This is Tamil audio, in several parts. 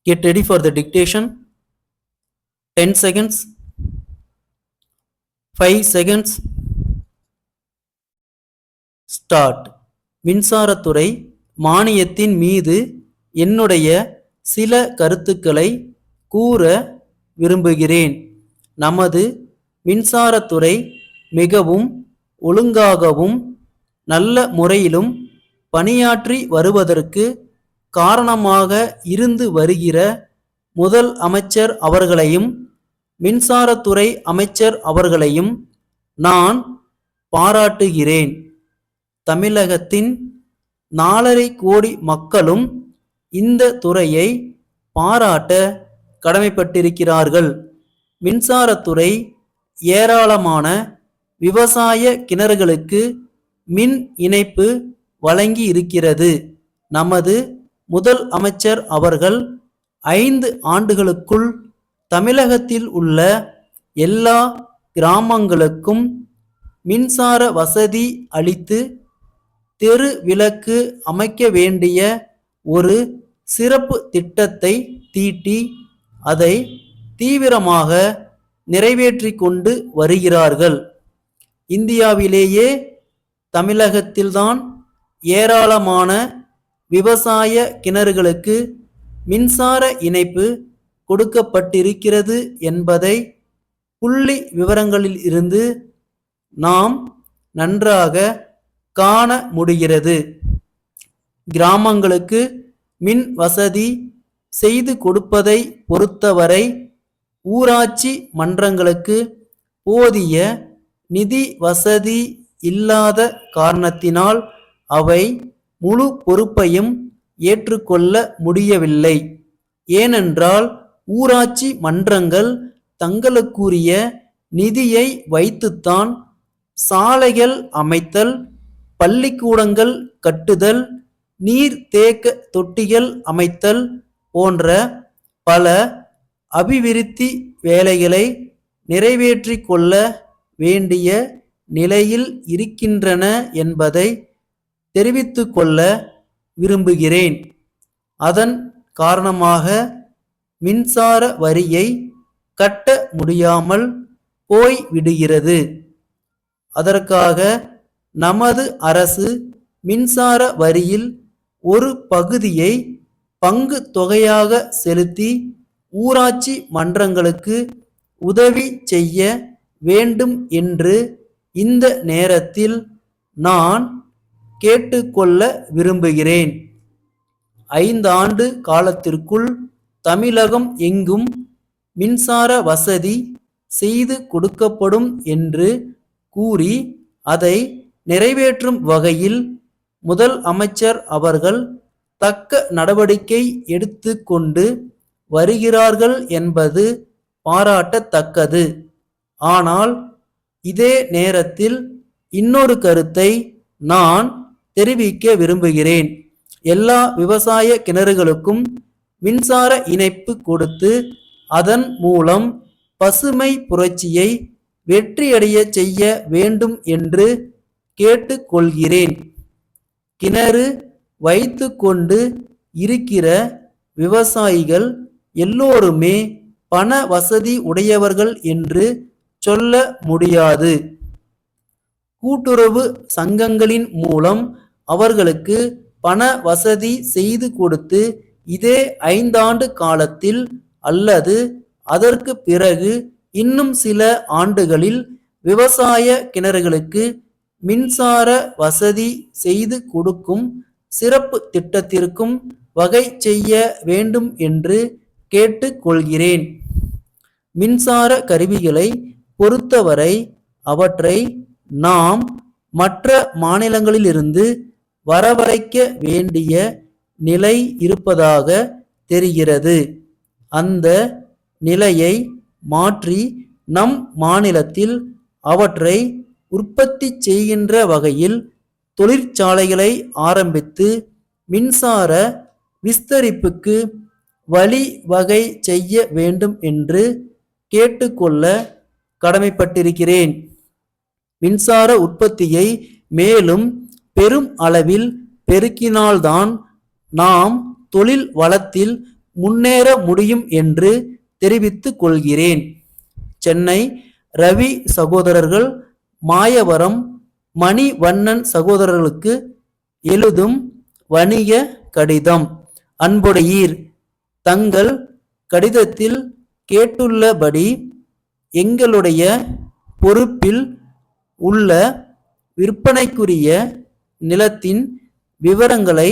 Get ready for the dictation. 10 seconds. 5 seconds. Start. மின்சாரத்துறை மானியத்தின் மீது என்னுடைய சில கருத்துக்களை கூற விரும்புகிறேன். நமது மின்சாரத்துறை மிகவும் ஒழுங்காகவும் நல்ல முறையிலும் பணியாற்றி வருவதற்கு காரணமாக இருந்து வருகிற முதல் அமைச்சர் அவர்களையும் மின்சாரத்துறை அமைச்சர் அவர்களையும் நான் பாராட்டுகிறேன். தமிழகத்தின் 4.5 கோடி மக்களும் இந்த துறையை பாராட்ட கடமைப்பட்டிருக்கிறார்கள். மின்சாரத்துறை ஏராளமான விவசாய கிணறுகளுக்கு மின் இணைப்பு வழங்கி இருக்கிறது. நமது முதல் அமைச்சர் அவர்கள் 5 ஆண்டுகளுக்குள் தமிழகத்தில் உள்ள எல்லா கிராமங்களுக்கும் மின்சார வசதி அளித்து தெரு விளக்கு அமைக்க வேண்டிய ஒரு சிறப்பு திட்டத்தை தீட்டி அதை தீவிரமாக நிறைவேற்றி கொண்டு வருகிறார்கள். இந்தியாவிலேயே தமிழகத்தில்தான் ஏராளமான விவசாய கிணறுகளுக்கு மின்சார இணைப்பு கொடுக்கப்பட்டிருக்கிறது என்பதை புள்ளி விவரங்களில் இருந்து நாம் நன்றாக காண முடிகிறது. கிராமங்களுக்கு மின் வசதி செய்து கொடுப்பதை பொறுத்தவரை ஊராட்சி மன்றங்களுக்கு போதிய நிதி வசதி இல்லாத காரணத்தினால் அவை முழு பொறுப்பையும் ஏற்றுக்கொள்ள முடியவில்லை. ஏனென்றால் ஊராட்சி மன்றங்கள் தங்களுக்குரிய நிதியை வைத்துத்தான் சாலைகள் அமைத்தல், பள்ளிக்கூடங்கள் கட்டுதல், நீர் தேக்க தொட்டிகள் அமைத்தல் போன்ற பல அபிவிருத்தி வேலைகளை நிறைவேற்றி கொள்ள வேண்டிய நிலையில் இருக்கின்றன என்பதை தெரிவித்துக் கொள்ள விரும்புகிறேன். அதன் காரணமாக மின்சார வரியை கட்ட முடியாமல் போய்விடுகிறது. அதற்காக நமது அரசு மின்சார வரியில் ஒரு பகுதியை பங்கு தொகையாக செலுத்தி ஊராட்சி மன்றங்களுக்கு உதவி செய்ய வேண்டும் என்று இந்த நேரத்தில் நான் கேட்டுக்கொள்ள விரும்புகிறேன். 5 ஆண்டு காலத்திற்குள் தமிழகம் எங்கும் மின்சார வசதி செய்து கொடுக்கப்படும் என்று கூறி அதை நிறைவேற்றும் வகையில் முதல் அமைச்சர் அவர்கள் தக்க நடவடிக்கை எடுத்து கொண்டு வருகிறார்கள் என்பது பாராட்டத்தக்கது. ஆனால் இதே நேரத்தில் இன்னொரு கருத்தை நான் தெரிவிக்க விரும்புகிறேன். எல்லா விவசாய கிணறுகளுக்கும் மின்சார இணைப்பு கொடுத்து அதன் மூலம் பசுமை புரட்சியை வெற்றியடைய செய்ய வேண்டும் என்று கேட்டுக்கொள்கிறேன். கிணறு வைத்து கொண்டு இருக்கிற விவசாயிகள் எல்லோருமே பண வசதி உடையவர்கள் என்று சொல்ல முடியாது. கூட்டுறவு சங்கங்களின் மூலம் அவர்களுக்கு பண வசதி செய்து கொடுத்து இதே 5 ஆண்டு காலத்தில் அல்லது அதற்கு பிறகு இன்னும் சில ஆண்டுகளில் விவசாய கிணறுகளுக்கு மின்சார வசதி செய்து கொடுக்கும் சிறப்பு திட்டத்திற்கும் வகை செய்ய வேண்டும் என்று கேட்டுக்கொள்கிறேன். மின்சார கருவிகளை பொறுத்தவரை அவற்றை நாம் மற்ற மாநிலங்களிலிருந்து வரவழைக்க வேண்டிய நிலை இருப்பதாக தெரிகிறது. அந்த நிலையை மாற்றி நம் மாநிலத்தில் அவற்றை உற்பத்தி செய்கின்ற வகையில் தொழிற்சாலைகளை ஆரம்பித்து மின்சார விஸ்தரிப்புக்கு வழிவகை செய்ய வேண்டும் என்று கேட்டுக்கொள்ள கடமைப்பட்டிருக்கிறேன். மின்சார உற்பத்தியை மேலும் பெரும் அளவில் பெருக்கினால்தான் நாம் தொழில் வளத்தில் முன்னேற முடியும் என்று தெரிவித்துக் கொள்கிறேன். சென்னை ரவி சகோதரர்கள், மாயவரம் மணிவண்ணன் சகோதரர்களுக்கு எழுதும் வணிக கடிதம். அன்புடையீர், தங்கள் கடிதத்தில் கேட்டுள்ளபடி எங்களுடைய பொறுப்பில் உள்ள விற்பனைக்குரிய நிலத்தின் விவரங்களை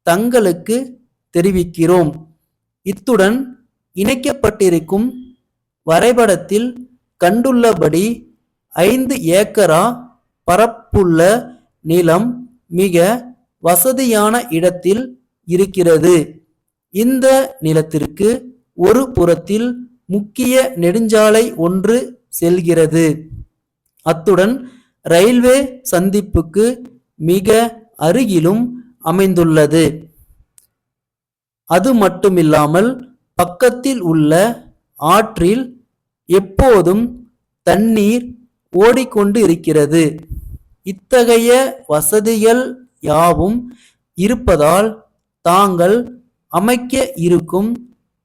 தங்களுக்கு தெரிவிக்கிறோம். இத்துடன் இணைக்கப்பட்டிருக்கும் வரைபடத்தில் கண்டுள்ளபடி 5 ஏக்கரா பரப்புள்ள நிலம் மிக வசதியான இடத்தில் இருக்கிறது. இந்த நிலத்திற்கு ஒரு புறத்தில் முக்கிய நெடுஞ்சாலை ஒன்று செல்கிறது. அத்துடன் ரயில்வே சந்திப்புக்கு மிக அருகிலும் அமைந்துள்ளது. அது மட்டுமில்லாமல் பக்கத்தில் உள்ள ஆற்றில் எப்போதும் தண்ணீர் ஓடிக்கொண்டு இருக்கிறது. இத்தகைய வசதிகள் யாவும் இருப்பதால் தாங்கள் அமைக்க இருக்கும்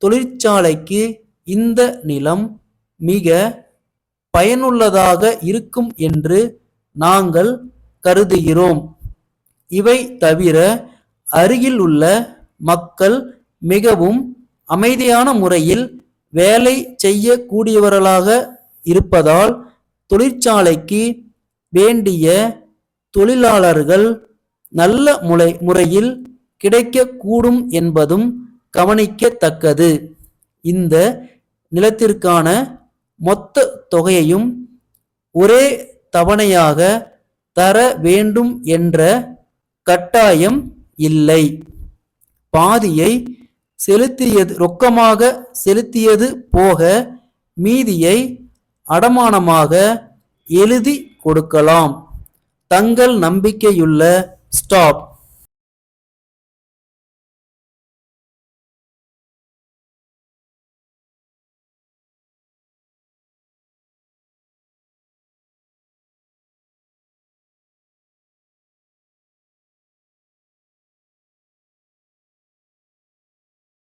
தொழிற்சாலைக்கு இந்த நிலம் மிக பயனுள்ளதாக இருக்கும் என்று நாங்கள் கருதுகிறோம். இவை தவிர அருகில் உள்ள மக்கள் மிகவும் அமைதியான முறையில் வேலை செய்யக்கூடியவர்களாக இருப்பதால் தொழிற்சாலைக்கு வேண்டிய தொழிலாளர்கள் நல்ல முறையில் கிடைக்கக்கூடும் என்பதும் கவனிக்கத்தக்கது. இந்த நிலத்திற்கான மொத்த தொகையையும் ஒரே தவணையாக தர வேண்டும் என்ற கட்டாயம் இல்லை. பாதியை ரொக்கமாக செலுத்தியது போக மீதியை அடமானமாக எழுதி கொடுக்கலாம். தங்கள் நம்பிக்கையுள்ள ஸ்டாப்.